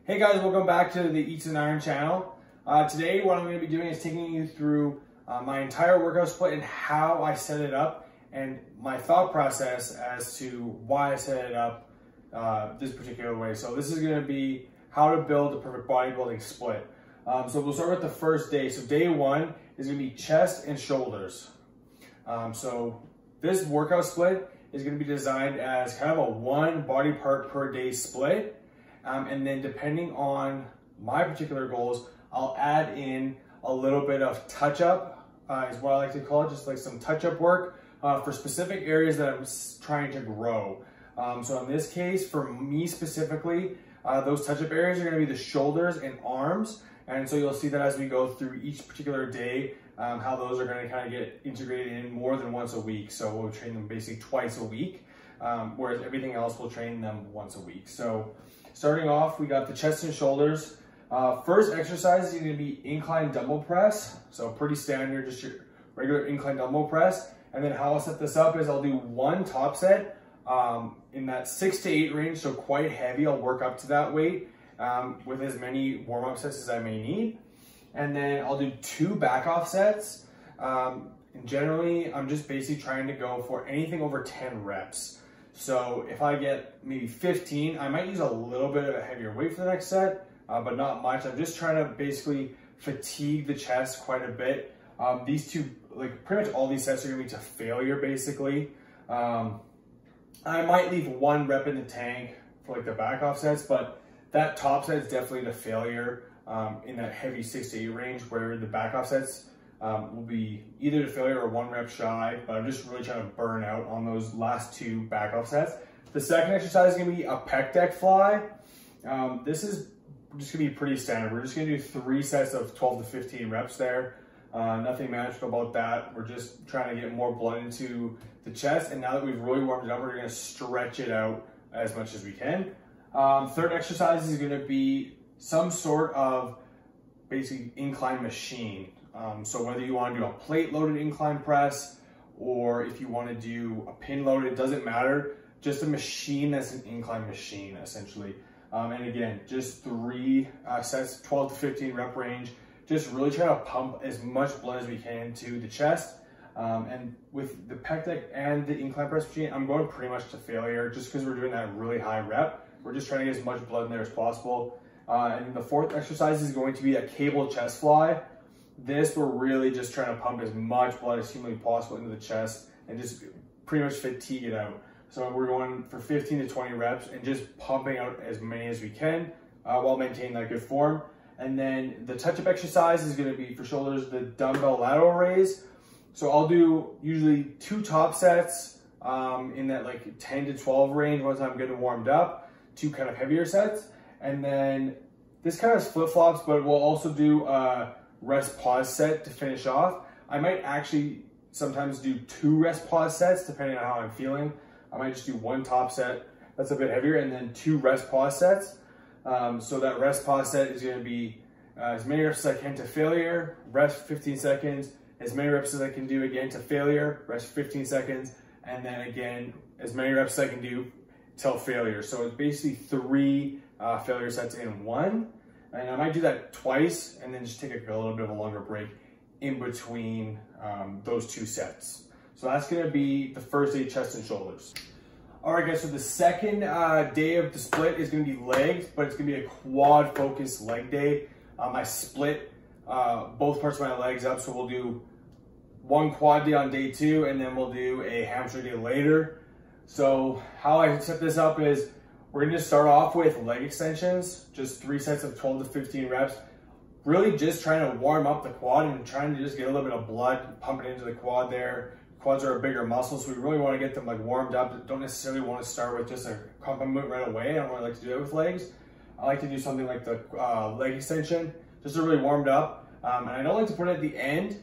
Hey guys, welcome back to the Eats and Iron channel. Today what I'm going to be doing is taking you through my entire workout split and how I set it up and my thought process as to why I set it up this particular way. So this is going to be how to build a perfect bodybuilding split. So we'll start with the first day. So day one is going to be chest and shoulders. So this workout split is going to be designed as kind of a one body part per day split. And then depending on my particular goals, I'll add in a little bit of touch-up, is what I like to call it, just like some touch-up work for specific areas that I'm trying to grow. So in this case, for me specifically, those touch-up areas are going to be the shoulders and arms. And so you'll see that as we go through each particular day, how those are going to kind of get integrated in more than once a week. So we'll train them basically twice a week, whereas everything else we'll train them once a week. So starting off, we got the chest and shoulders. First exercise is going to be incline dumbbell press. So pretty standard, just your regular incline dumbbell press. And then how I'll set this up is I'll do one top set in that 6 to 8 range, so quite heavy. I'll work up to that weight with as many warm-up sets as I may need. And then I'll do 2 back-off sets. And generally, I'm just basically trying to go for anything over 10 reps. So if I get maybe 15, I might use a little bit of a heavier weight for the next set, but not much. I'm just trying to basically fatigue the chest quite a bit. These two, like pretty much all these sets are gonna be to failure basically. I might leave 1 rep in the tank for like the back off sets, but that top set is definitely to failure in that heavy 6 to 8 range, where the back off sets will be either to failure or 1 rep shy, but I'm just really trying to burn out on those last 2 back off sets. The second exercise is gonna be a pec deck fly. This is just gonna be pretty standard. We're just gonna do 3 sets of 12 to 15 reps there. Nothing magical about that. We're just trying to get more blood into the chest. And now that we've really warmed it up, we're gonna stretch it out as much as we can. Third exercise is gonna be some sort of basically incline machine. So whether you want to do a plate loaded incline press or if you want to do a pin loaded, it doesn't matter. Just a machine that's an incline machine essentially. And again, just 3 sets, 12 to 15 rep range. Just really try to pump as much blood as we can to the chest. And with the pec deck and the incline press machine, I'm going pretty much to failure just because we're doing that really high rep. We're just trying to get as much blood in there as possible. And the fourth exercise is going to be a cable chest fly. This, we're really just trying to pump as much blood as humanly possible into the chest and just pretty much fatigue it out. So we're going for 15 to 20 reps and just pumping out as many as we can while maintaining that good form. And then the touch-up exercise is going to be for shoulders, the dumbbell lateral raise. So I'll do usually 2 top sets in that like 10 to 12 range once I'm getting warmed up, 2 kind of heavier sets. And then this kind of flip-flops, but we'll also do rest pause set to finish off. I might actually sometimes do 2 rest pause sets depending on how I'm feeling. I might just do 1 top set that's a bit heavier and then 2 rest pause sets. So that rest pause set is going to be as many reps as I can to failure, rest 15 seconds, as many reps as I can do again to failure, rest 15 seconds, and then again as many reps as I can do till failure. So it's basically 3 failure sets in 1. And I might do that twice and then just take a little bit of a longer break in between those 2 sets. So that's gonna be the first day, chest and shoulders. All right guys, so the second day of the split is gonna be legs, but it's gonna be a quad focused leg day. I split both parts of my legs up, so we'll do 1 quad day on day 2 and then we'll do a hamstring day later. So how I set this up is we're gonna just start off with leg extensions, just 3 sets of 12 to 15 reps. Really just trying to warm up the quad and trying to just get a little bit of blood pumping into the quad there. Quads are a bigger muscle, so we really wanna get them like warmed up. Don't necessarily wanna start with just a compound movement right away. I don't really like to do that with legs. I like to do something like the leg extension, just to really warmed up. And I don't like to put it at the end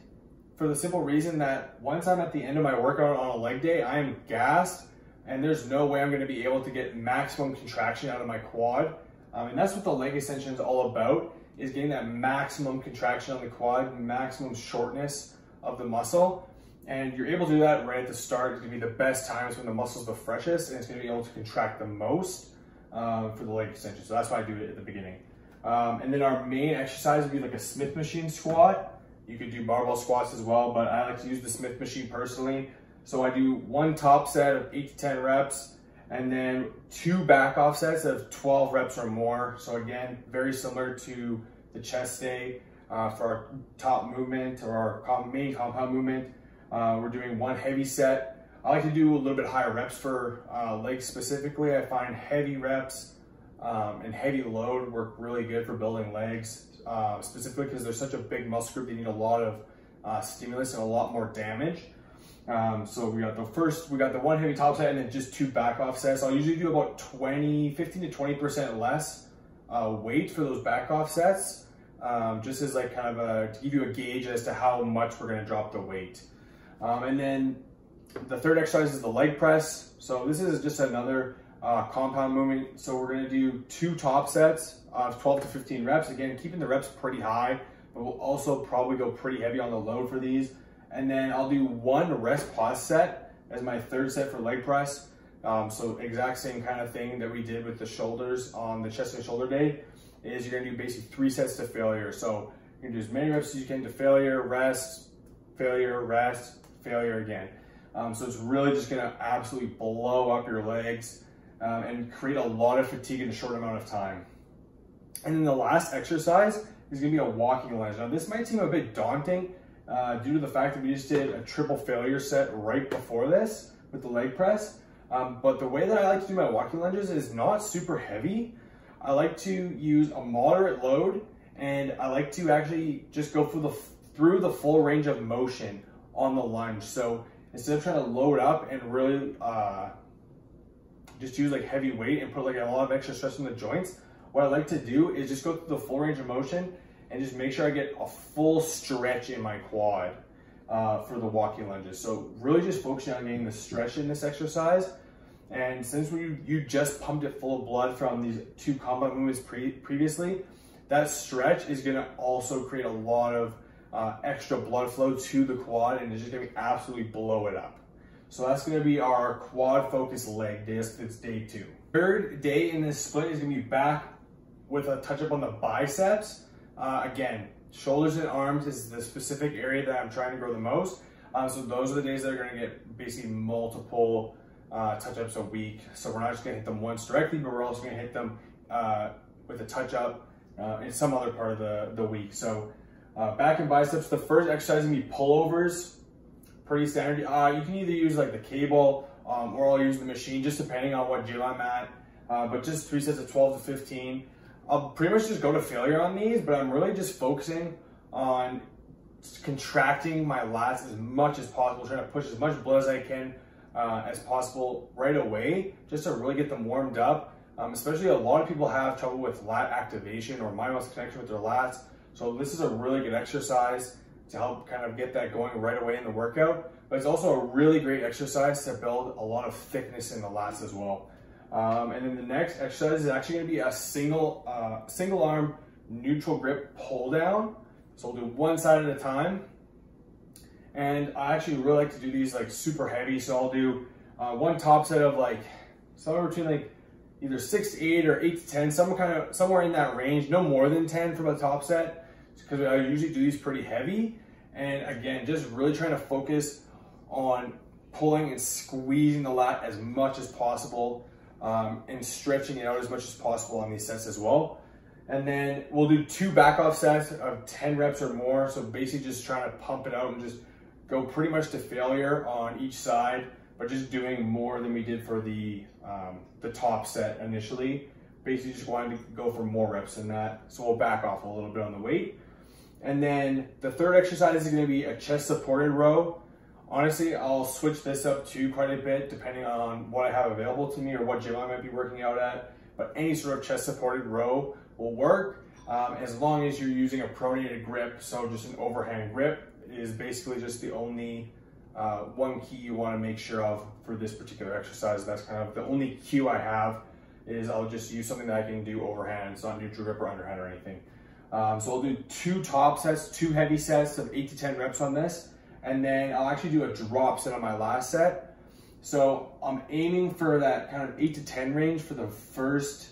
for the simple reason that once I'm at the end of my workout on a leg day, I am gassed. And there's no way I'm gonna be able to get maximum contraction out of my quad. And that's what the leg extension is all about, is getting that maximum contraction on the quad, maximum shortness of the muscle. And you're able to do that right at the start. It's gonna be the best times when the muscle's the freshest and it's gonna be able to contract the most for the leg extension. So that's why I do it at the beginning. And then our main exercise would be like a Smith machine squat. You could do barbell squats as well, but I like to use the Smith machine personally. So I do one top set of 8 to 10 reps, and then 2 back off sets of 12 reps or more. So again, very similar to the chest day for our top movement or our main compound movement. We're doing 1 heavy set. I like to do a little bit higher reps for legs specifically. I find heavy reps and heavy load work really good for building legs, specifically because they're such a big muscle group. They need a lot of stimulus and a lot more damage. So we got the 1 heavy top set and then just 2 back off sets. I'll usually do about 15 to 20% less weight for those back off sets, just as like kind of to give you a gauge as to how much we're gonna drop the weight. And then the third exercise is the leg press. So this is just another compound movement. So we're gonna do 2 top sets of 12 to 15 reps. Again, keeping the reps pretty high, but we'll also probably go pretty heavy on the load for these. And then I'll do 1 rest pause set as my 3rd set for leg press. So exact same kind of thing that we did with the shoulders on the chest and shoulder day is you're gonna do basically 3 sets to failure. So you're gonna do as many reps as you can to failure, rest, failure again. So it's really just gonna absolutely blow up your legs and create a lot of fatigue in a short amount of time. And then the last exercise is gonna be a walking lunge. Now this might seem a bit daunting due to the fact that we just did a triple failure set right before this with the leg press. But the way that I like to do my walking lunges is not super heavy. I like to use a moderate load, and I like to actually just go through the full range of motion on the lunge. So instead of trying to load up and really just use like heavy weight and put like a lot of extra stress on the joints, what I like to do is just go through the full range of motion and just make sure I get a full stretch in my quad for the walking lunges. So really just focusing on getting the stretch in this exercise. And since you just pumped it full of blood from these 2 compound movements previously, that stretch is gonna also create a lot of extra blood flow to the quad, and it's just gonna absolutely blow it up. So that's gonna be our quad focused leg day. It's day 2. Third day in this split is gonna be back with a touch up on the biceps. Again, shoulders and arms is the specific area that I'm trying to grow the most. So those are the days that are gonna get basically multiple touch-ups a week. So we're not just gonna hit them once directly, but we're also gonna hit them with a touch-up in some other part of the week. So back and biceps, the first exercise is gonna be pullovers. Pretty standard. You can either use like the cable or I'll use the machine, just depending on what gym I'm at. But just 3 sets of 12 to 15. I'll pretty much just go to failure on these, but I'm really just focusing on contracting my lats as much as possible, trying to push as much blood as I can as possible right away, just to really get them warmed up. Especially a lot of people have trouble with lat activation or mind muscle connection with their lats. So this is a really good exercise to help kind of get that going right away in the workout. But it's also a really great exercise to build a lot of thickness in the lats as well. And then the next exercise is actually gonna be a single arm neutral grip pull down. So we'll do 1 side at a time. And I actually really like to do these like super heavy. So I'll do 1 top set of like somewhere between like either 6 to 8 or 8 to 10, somewhere in that range, no more than 10 for the top set, because I usually do these pretty heavy. And again, just really trying to focus on pulling and squeezing the lat as much as possible and stretching it out as much as possible on these sets as well. And then we'll do 2 back off sets of 10 reps or more. So basically just trying to pump it out and just go pretty much to failure on each side, but just doing more than we did for the top set initially. Basically just wanting to go for more reps than that. So we'll back off a little bit on the weight. And then the third exercise is gonna be a chest supported row. Honestly, I'll switch this up too quite a bit depending on what I have available to me or what gym I might be working out at. But any sort of chest supported row will work as long as you're using a pronated grip. So just an overhand grip is basically just the only one key you want to make sure of for this particular exercise. That's kind of the only cue I have, is I'll just use something that I can do overhand. It's not neutral grip or underhand or anything. So I'll do 2 top sets, 2 heavy sets of 8 to 10 reps on this. And then I'll actually do a drop set on my last set. So I'm aiming for that kind of 8 to 10 range for the first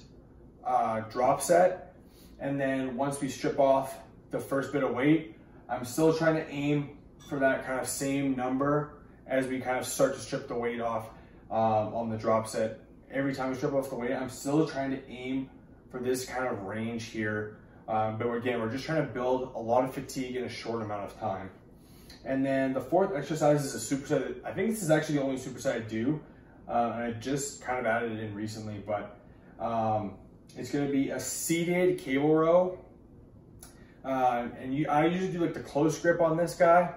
drop set. And then once we strip off the first bit of weight, I'm still trying to aim for that kind of same number as we kind of start to strip the weight off on the drop set. Every time we strip off the weight, I'm still trying to aim for this kind of range here. But again, we're just trying to build a lot of fatigue in a short amount of time. And then the fourth exercise is a superset. I think this is actually the only superset I do. And I just kind of added it in recently, but it's going to be a seated cable row. I usually do like the close grip on this guy.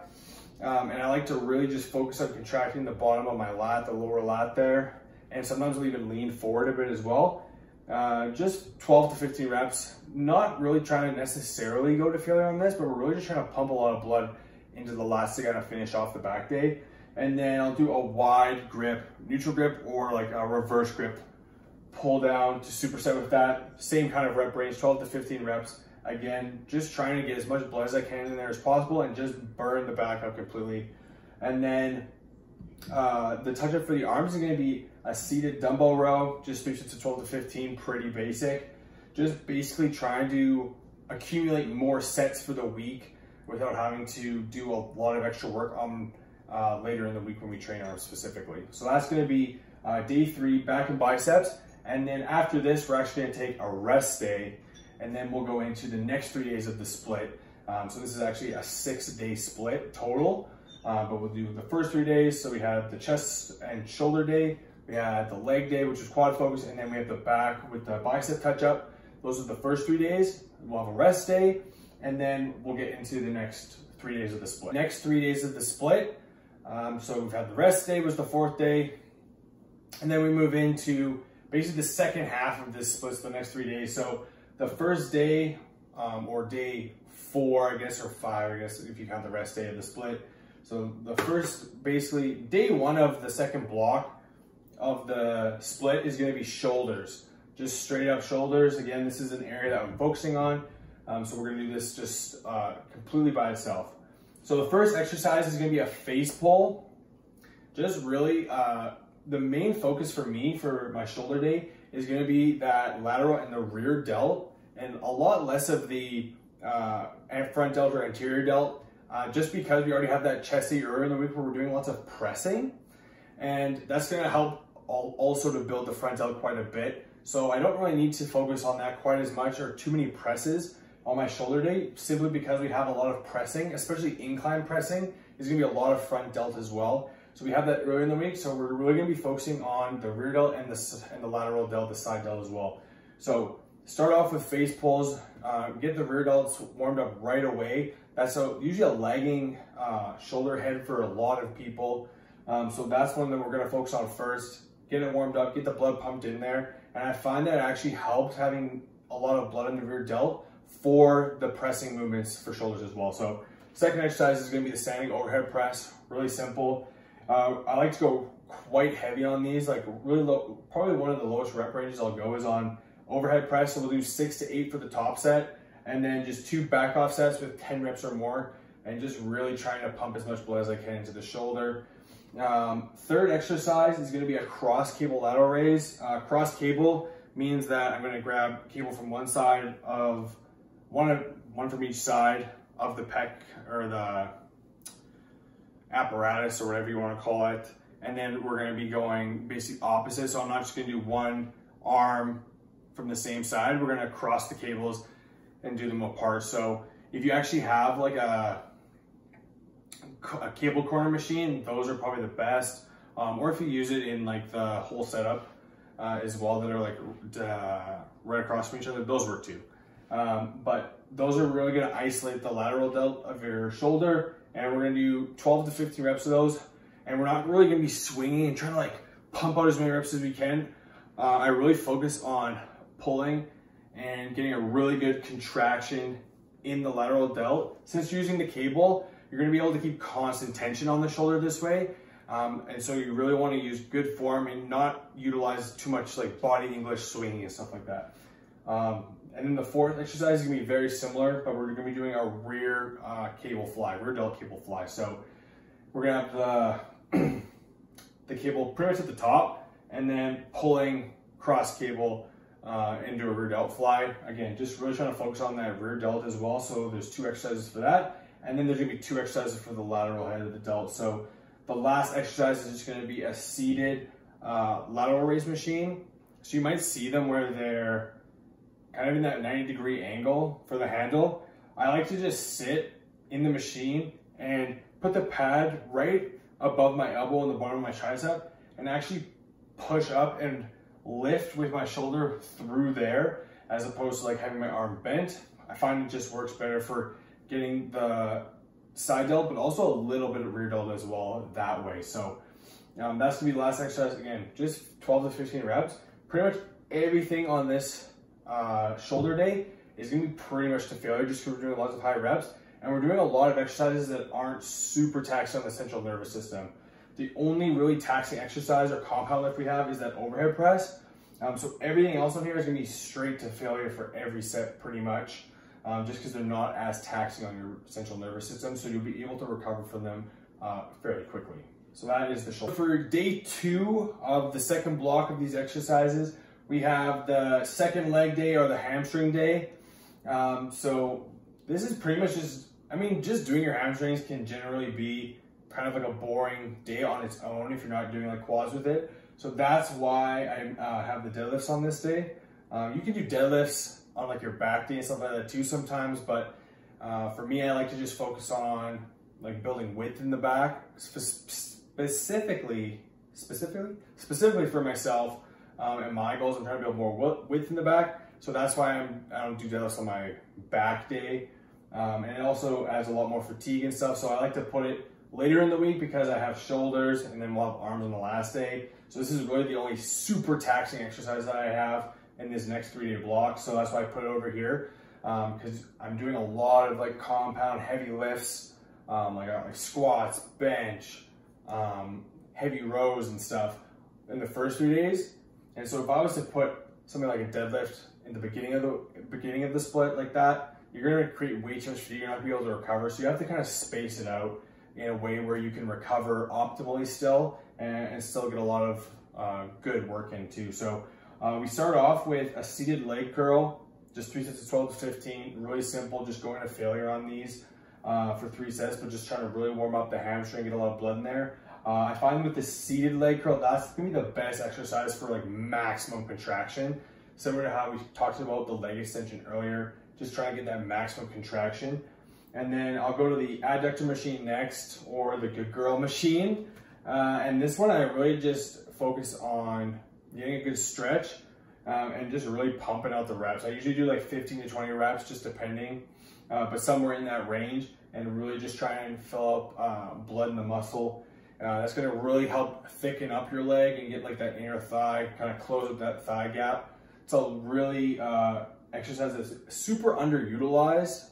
And I like to really just focus on contracting the bottom of my lat, the lower lat there. And sometimes I'll even lean forward a bit as well. Just 12 to 15 reps. Not really trying to necessarily go to failure on this, but we're really just trying to pump a lot of blood into the lats to kind of finish off the back day. And then I'll do a wide grip, neutral grip, or like a reverse grip. Pull down to superset with that. Same kind of rep range, 12 to 15 reps. Again, just trying to get as much blood as I can in there as possible and just burn the back up completely. And then the touch-up for the arms is going to be a seated dumbbell row, just 3 sets of 12 to 15, pretty basic. Just basically trying to accumulate more sets for the week without having to do a lot of extra work on later in the week when we train arms specifically. So that's going to be day 3, back and biceps. And then after this, we're actually going to take a rest day, and then we'll go into the next 3 days of the split. So this is actually a 6-day split total, but we'll do the first 3 days. So we have the chest and shoulder day, we had the leg day, which is quad focus, and then we have the back with the bicep touch up. Those are the first 3 days. We'll have a rest day, and then we'll get into the next 3 days of the split. Next 3 days of the split. So we've had the rest day was the 4th day, and then we move into basically the second half of this split, so the next 3 days. So the first day, or day 4, I guess, or 5, I guess, if you count the rest day of the split. So the first, basically, day 1 of the second block of the split is going to be shoulders. Just straight up shoulders. Again, this is an area that I'm focusing on. So we're going to do this just completely by itself. So the first exercise is going to be a face pull. Just really, the main focus for me for my shoulder day is going to be that lateral and the rear delt, and a lot less of the front delt or anterior delt, just because we already have that chest day earlier in the week where we're doing lots of pressing, and that's going to help also to build the front delt quite a bit. So I don't really need to focus on that quite as much, or too many presses on my shoulder day, simply because we have a lot of pressing, especially incline pressing. There's going to be a lot of front delt as well. So we have that early in the week, so we're really going to be focusing on the rear delt and the lateral delt, the side delt as well. So start off with face pulls, get the rear delts warmed up right away. That's usually a lagging shoulder head for a lot of people. So that's one that we're going to focus on first. Get it warmed up, get the blood pumped in there. And I find that it actually helps having a lot of blood in the rear delt for the pressing movements for shoulders as well. So second exercise is going to be the standing overhead press, really simple. I like to go quite heavy on these, like really low. Probably one of the lowest rep ranges I'll go is on overhead press. So we'll do 6 to 8 for the top set, and then just 2 back off sets with 10 reps or more, and just really trying to pump as much blood as I can into the shoulder. Third exercise is going to be a cross cable lateral raise. Cross cable means that I'm going to grab cable from one side of one from each side of the pec, or the apparatus, or whatever you want to call it, and then we're going to be going basically opposite. So I'm not just going to do one arm from the same side. We're going to cross the cables and do them apart. So if you actually have like a cable corner machine, those are probably the best, or if you use it in like the whole setup as well, that are like right across from each other, those work too. But those are really going to isolate the lateral delt of your shoulder, and we're going to do 12 to 15 reps of those, and we're not really going to be swinging and trying to like pump out as many reps as we can. I really focus on pulling and getting a really good contraction in the lateral delt. Since you're using the cable, you're going to be able to keep constant tension on the shoulder this way, and so you really want to use good form and not utilize too much like body English swinging and stuff like that. And then the fourth exercise is going to be very similar, but we're going to be doing a rear cable fly, rear delt cable fly. So we're going to have the cable pretty much at the top, and then pulling cross cable into a rear delt fly. Again, just really trying to focus on that rear delt as well. So there's 2 exercises for that. And then there's gonna be 2 exercises for the lateral head of the delt. So the last exercise is just gonna be a seated lateral raise machine. So you might see them where they're kind of in that 90-degree angle for the handle. I like to just sit in the machine and put the pad right above my elbow and the bottom of my tricep and actually push up and lift with my shoulder through there as opposed to like having my arm bent. I find it just works better for getting the side delt, but also a little bit of rear delt as well that way. So that's gonna be the last exercise. Again, just 12 to 15 reps. Pretty much everything on this shoulder day is gonna be pretty much to failure just because we're doing lots of high reps and we're doing a lot of exercises that aren't super taxing on the central nervous system. The only really taxing exercise or compound lift we have is that overhead press. So everything else on here is gonna be straight to failure for every set pretty much, just because they're not as taxing on your central nervous system. So you'll be able to recover from them fairly quickly. So that is the shoulder. For day 2 of the second block of these exercises, we have the second leg day or the hamstring day. So this is pretty much just, I mean, just doing your hamstrings can generally be kind of like a boring day on its own if you're not doing like quads with it. So that's why I have the deadlifts on this day. You can do deadlifts on like your back day and stuff like that too sometimes, but for me, I like to just focus on like building width in the back, specifically for myself and my goals. I'm trying to build more width in the back. So that's why I don't do deadlifts on my back day. And it also adds a lot more fatigue and stuff. So I like to put it later in the week because I have shoulders and then we'll have arms on the last day. So this is really the only super taxing exercise that I have in this next 3-day block. So that's why I put it over here because I'm doing a lot of like compound heavy lifts, like squats, bench, heavy rows and stuff in the first 3 days. And so if I was to put something like a deadlift in the beginning of the split like that, you're gonna create way too much fatigue. You're not gonna be able to recover. So you have to kind of space it out in a way where you can recover optimally still and still get a lot of good work in too. So we start off with a seated leg curl, just 3 sets of 12 to 15, really simple, just going to failure on these for 3 sets, but just trying to really warm up the hamstring, get a lot of blood in there. I find with the seated leg curl, that's gonna be the best exercise for like maximum contraction. Similar to how we talked about the leg extension earlier, just trying to get that maximum contraction. And then I'll go to the adductor machine next, or the good girl machine. And this one I really just focus on getting a good stretch and just really pumping out the reps. I usually do like 15 to 20 reps, just depending, but somewhere in that range, and really just try and fill up blood in the muscle. That's gonna really help thicken up your leg and get like that inner thigh, kind of close up that thigh gap. It's a really exercise that's super underutilized,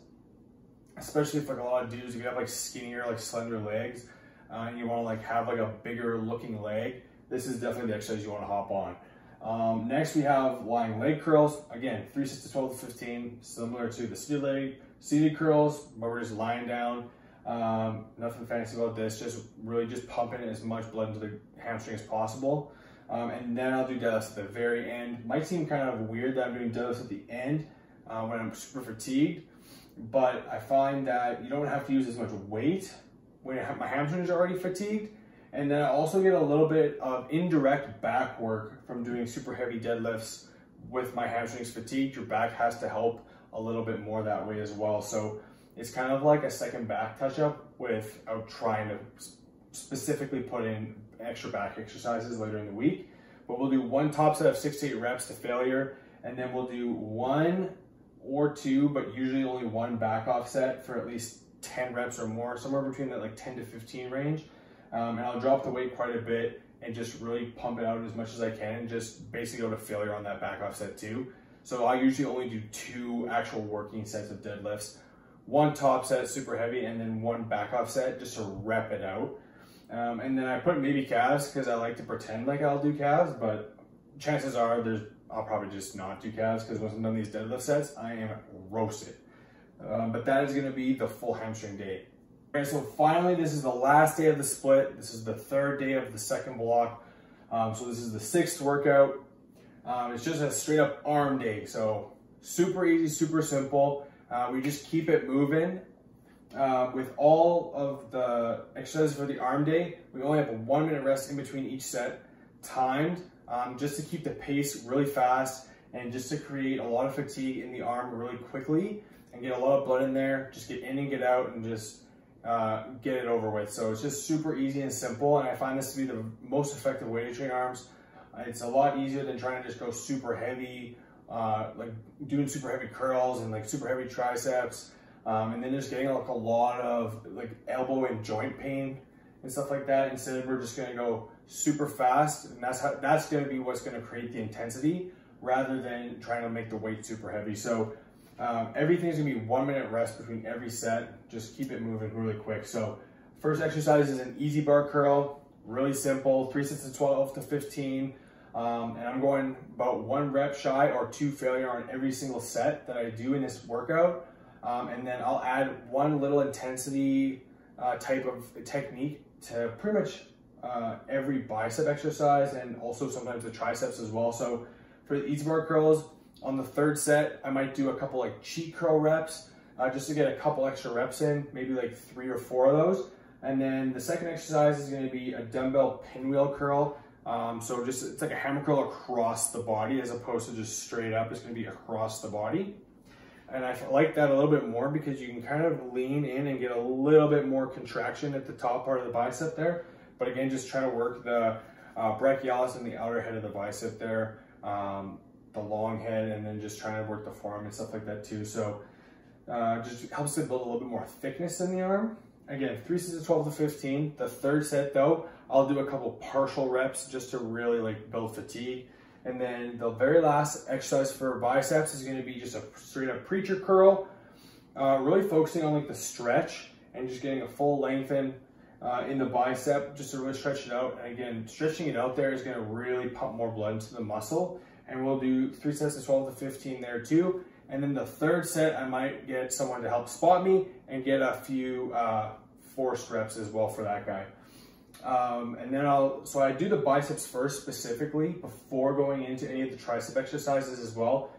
especially for like a lot of dudes. If you have like skinnier, like slender legs, and you want to like have like a bigger looking leg, this is definitely the exercise you want to hop on. Next we have lying leg curls. Again, 3 sets to 12 to 15, similar to the seated curls, but we're just lying down. Nothing fancy about this, just really just pumping as much blood into the hamstring as possible. And then I'll do deadlifts at the very end. Might seem kind of weird that I'm doing deadlifts at the end when I'm super fatigued, but I find that you don't have to use as much weight when my hamstrings are already fatigued. And then I also get a little bit of indirect back work from doing super heavy deadlifts with my hamstrings fatigued. Your back has to help a little bit more that way as well. So it's kind of like a second back touch-up without trying to specifically put in extra back exercises later in the week. But we'll do 1 top set of 6 to 8 reps to failure, and then we'll do 1 or 2, but usually only 1 back off set for at least 10 reps or more, somewhere between that like 10 to 15 range. And I'll drop the weight quite a bit and just really pump it out as much as I can and just basically go to failure on that back off set too. So I usually only do 2 actual working sets of deadlifts, 1 top set super heavy, and then 1 back off set just to rep it out. And then I put maybe calves because I like to pretend like I'll do calves, but chances are I'll probably just not do calves because once I'm done these deadlift sets, I am roasted. But that is going to be the full hamstring day. Okay, so finally, this is the last day of the split. This is the 3rd day of the second block. So this is the 6th workout. It's just a straight up arm day. So super easy, super simple. We just keep it moving. With all of the exercises for the arm day, we only have a 1 minute rest in between each set, timed, just to keep the pace really fast and just to create a lot of fatigue in the arm really quickly and get a lot of blood in there, just get in and get out and just get it over with. So it's just super easy and simple, and I find this to be the most effective way to train arms. It's a lot easier than trying to just go super heavy, like doing super heavy curls and like super heavy triceps, and then just getting like a lot of like elbow and joint pain and stuff like that. Instead, we're just gonna go super fast, and that's gonna be what's gonna create the intensity rather than trying to make the weight super heavy. So everything's gonna be 1 minute rest between every set. Just keep it moving really quick. So first exercise is an easy bar curl, really simple, 3 sets of 12 to 15. And I'm going about 1 rep shy or 2 failure on every single set that I do in this workout. And then I'll add 1 little intensity type of technique to pretty much every bicep exercise, and also sometimes the triceps as well. So for the easy bar curls, on the 3rd set, I might do a couple like cheat curl reps just to get a couple extra reps in, maybe like 3 or 4 of those. And then the second exercise is going to be a dumbbell pinwheel curl. So just it's like a hammer curl across the body as opposed to just straight up. It's going to be across the body. And I like that a little bit more because you can kind of lean in and get a little bit more contraction at the top part of the bicep there. But again, just try to work the brachialis and the outer head of the bicep there, the long head, and then just trying to work the forearm and stuff like that too. So just helps to build a little bit more thickness in the arm. Again, 3 sets of 12 to 15. The 3rd set though, I'll do a couple partial reps just to really like build fatigue. And then the very last exercise for biceps is going to be just a straight up preacher curl, really focusing on like the stretch and just getting a full lengthen in the bicep just to really stretch it out. And again, stretching it out there is going to really pump more blood into the muscle. And we'll do 3 sets of 12 to 15 there too. And then the 3rd set, I might get someone to help spot me and get a few forced reps as well for that guy. And then so I do the biceps first specifically before going into any of the tricep exercises as well,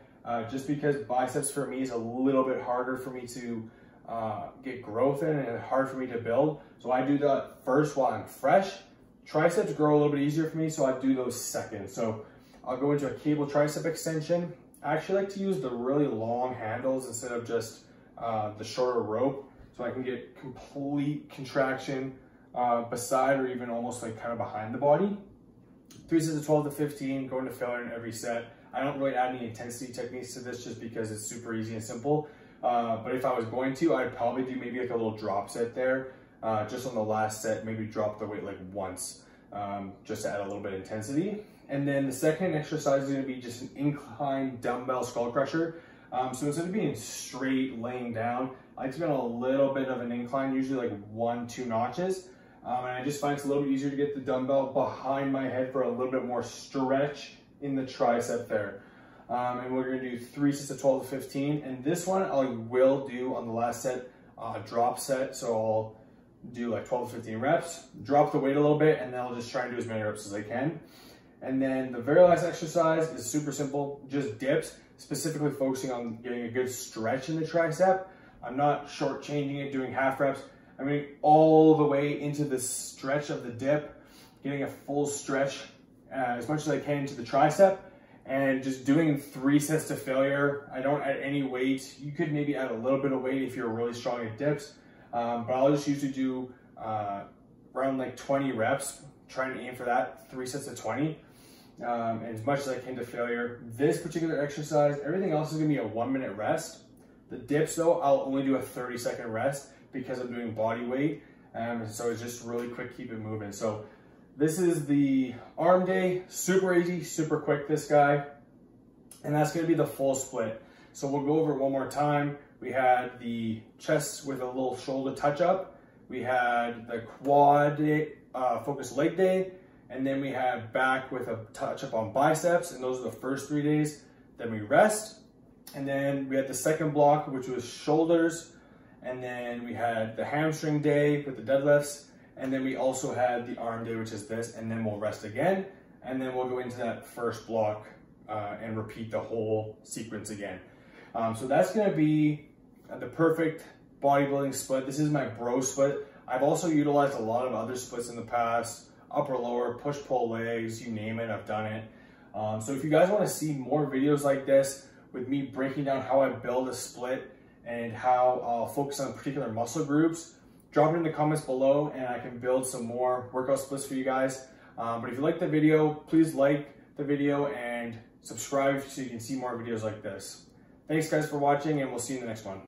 just because biceps for me is a little bit harder for me to get growth in and hard for me to build. So I do that first while I'm fresh. Triceps grow a little bit easier for me, so I do those second. So I'll go into a cable tricep extension. I actually like to use the really long handles instead of just the shorter rope, so I can get complete contraction beside or even almost like kind of behind the body. 3 sets of 12 to 15, going to failure in every set. I don't really add any intensity techniques to this just because it's super easy and simple. But if I was going to, I'd probably do maybe like a little drop set there. Just on the last set, maybe drop the weight like once, just to add a little bit of intensity. And then the second exercise is going to be just an incline dumbbell skull crusher. So instead of being straight laying down, I like to go on a little bit of an incline, usually like 1-2 notches. And I just find it's a little bit easier to get the dumbbell behind my head for a little bit more stretch in the tricep there. And we're going to do 3 sets of 12 to 15. And this one I will do on the last set, drop set. So I'll do like 12 to 15 reps, drop the weight a little bit, and then I'll just try and do as many reps as I can. And then the very last exercise is super simple, just dips, specifically focusing on getting a good stretch in the tricep. I'm not shortchanging it, doing half reps. I'm going all the way into the stretch of the dip, getting a full stretch as much as I can into the tricep, and just doing 3 sets to failure. I don't add any weight. You could maybe add a little bit of weight if you're really strong at dips, but I'll just usually do around like 20 reps, trying to aim for that, 3 sets of 20, as much as I can to failure. This particular exercise, everything else is going to be a 1 minute rest. The dips though, I'll only do a 30-second rest because I'm doing body weight, so it's just really quick, keep it moving. So this is the arm day, super easy, super quick this guy, and that's going to be the full split. So we'll go over it one more time. We had the chest with a little shoulder touch up, we had the quad day, focused leg day, and then we had back with a touch up on biceps, and those are the first 3 days. Then we rest, and then we had the second block, which was shoulders, and then we had the hamstring day with the deadlifts, and then we also had the arm day, which is this, and then we'll rest again, and then we'll go into that first block and repeat the whole sequence again. So that's gonna be the perfect bodybuilding split. This is my bro split. I've also utilized a lot of other splits in the past, upper, lower, push, pull legs, you name it, I've done it. So if you guys wanna see more videos like this with me breaking down how I build a split and how I'll focus on particular muscle groups, drop it in the comments below and I can build some more workout splits for you guys. But if you like the video, please like the video and subscribe so you can see more videos like this. Thanks guys for watching and we'll see you in the next one.